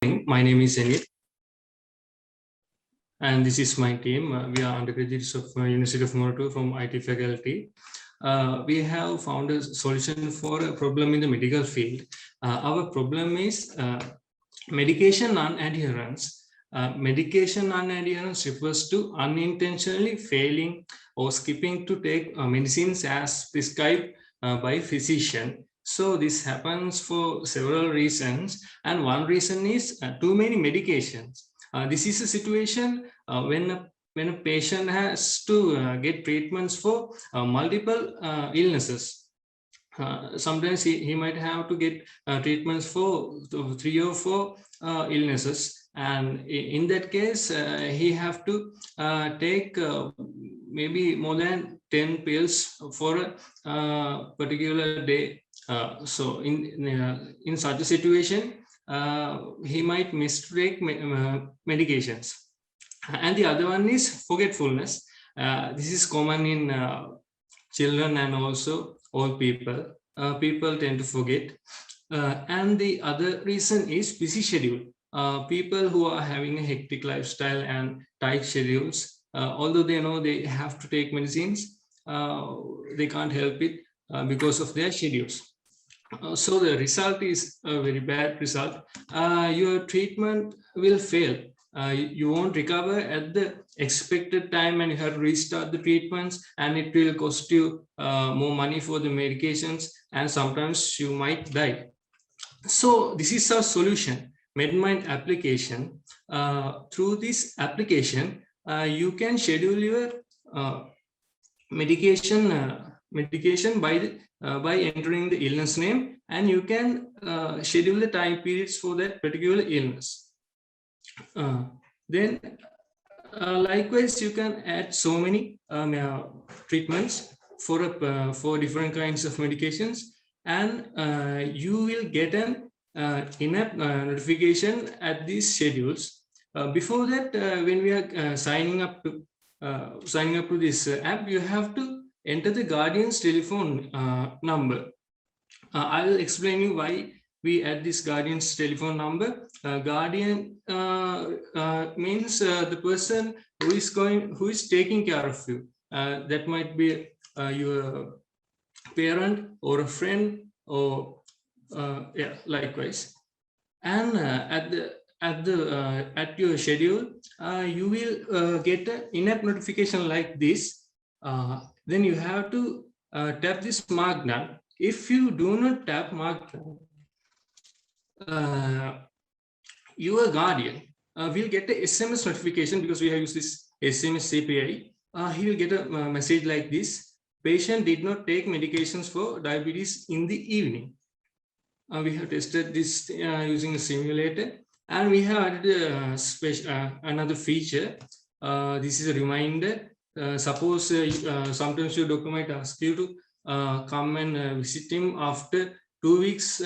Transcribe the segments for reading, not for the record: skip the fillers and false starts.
My name is Enid, and this is my team. We are undergraduates of University of Morocco from IT faculty. We have found a solution for a problem in the medical field. Our problem is medication non-adherence. Medication non-adherence refers to unintentionally failing or skipping to take medicines as prescribed by physician. So this happens for several reasons, and one reason is too many medications. This is a situation when a patient has to get treatments for multiple illnesses. Sometimes he might have to get treatments for 3 or 4 illnesses, and in that case he have to take maybe more than 10 pills for a particular day. So in such a situation he might mistake medications. And the other one is forgetfulness. This is common in children and also old people. People tend to forget. And the other reason is busy schedule. People who are having a hectic lifestyle and tight schedules, although they know they have to take medicines, they can't help it because of their schedules. So the result is a very bad result. Your treatment will fail. You won't recover at the expected time, and you have to restart the treatments, and it will cost you more money for the medications, and sometimes you might die. So this is our solution, MedMind application. Through this application, you can schedule your medication by entering the illness name, and you can schedule the time periods for that particular illness. Then likewise, you can add so many treatments for different kinds of medications, and you will get an in-app notification at these schedules. Before that, when we are signing up to this app, you have to enter the guardian's telephone number. I will explain you why we add this guardian's telephone number. Guardian means the person who is taking care of you. That might be your parent or a friend, or yeah, likewise. And at your schedule, you will get an in-app notification like this. Then you have to tap this mark down. If you do not tap mark down, your guardian will get a SMS notification, because we have used this SMS API. He will get a message like this: patient did not take medications for diabetes in the evening. We have tested this using a simulator, and we have added another feature. This is a reminder. Suppose sometimes your doctor might ask you to come and visit him after 2 weeks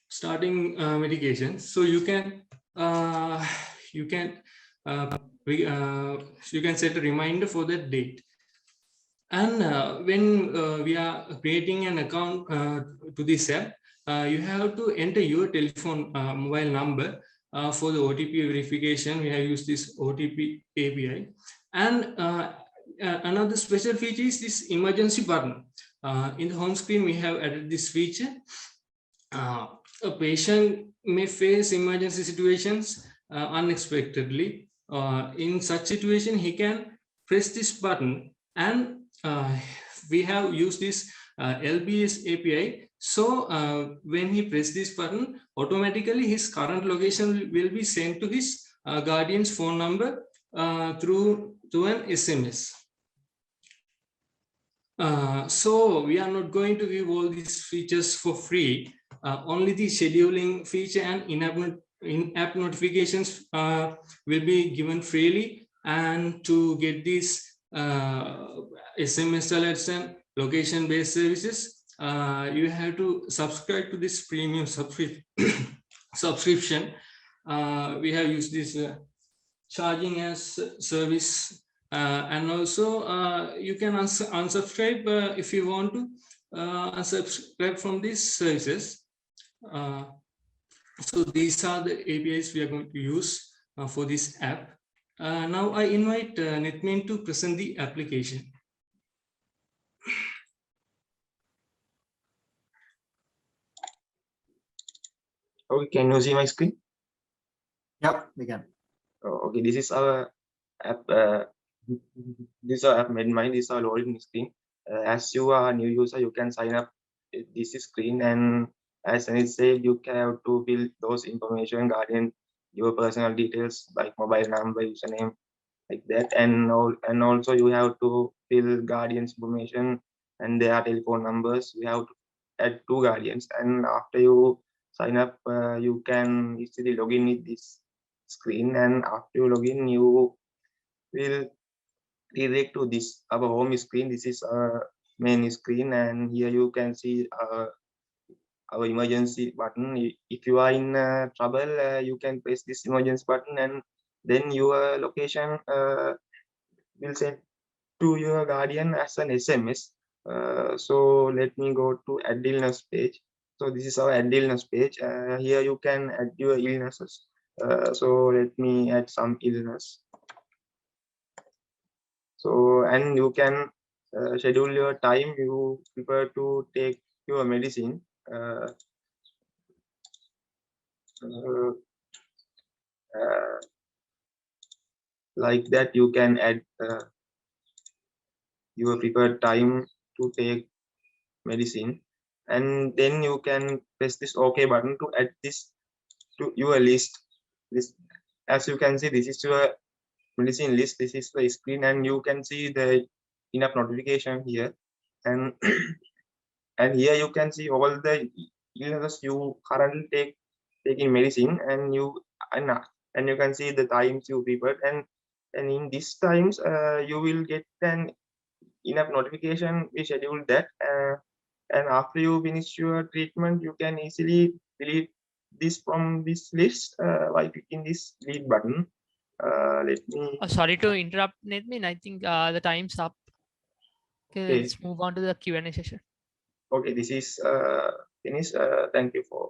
starting medication. So you can set a reminder for that date. And when we are creating an account to this app, you have to enter your telephone mobile number for the OTP verification. We have used this OTP API. And another special feature is this emergency button. In the home screen, we have added this feature. A patient may face emergency situations unexpectedly. In such situation, he can press this button, and we have used this LBS API. So when he presses this button, automatically his current location will be sent to his guardian's phone number through an SMS. So we are not going to give all these features for free. Only the scheduling feature and in-app notifications will be given freely. And to get these SMS alerts and location-based services, you have to subscribe to this premium subscription. We have used this charging as service, and also you can unsubscribe if you want to unsubscribe from these services. So these are the APIs we are going to use for this app. Now I invite Netmin to present the application. Okay, can you see my screen? Yep, we can. Okay, this is our app. This is our app MedMind. This is our login screen. As you are a new user, you can sign up this screen, and as Anil said, you can have to fill those information regarding your personal details like mobile number, username, like that, and also you have to fill guardians information and their telephone numbers. We have to add 2 guardians, and after you sign up, you can easily log in with this screen, and after you log in, you will redirect to this our home screen. This is our main screen, and here you can see our emergency button. If you are in trouble, you can press this emergency button, and then your location will send to your guardian as an SMS. So let me go to add illness page. So this is our add illness page. Here you can add your illnesses. So let me add some illness. So, and you can schedule your time you prefer to take your medicine. Like that, you can add your preferred time to take medicine, and then you can press this OK button to add this to your list. This, as you can see, this is your medicine list. This is the screen, and you can see the enough notification here, and and here you can see all the illnesses you currently taking medicine, and you can see the times you prepared, and in these times you will get an enough notification. We schedule that, and after you finish your treatment, you can easily delete this from this list by clicking this delete button. Let me. Sorry to interrupt, Netmin. I think the time's up. Okay, let's move on to the Q&A session. Okay, this is finished. Thank you for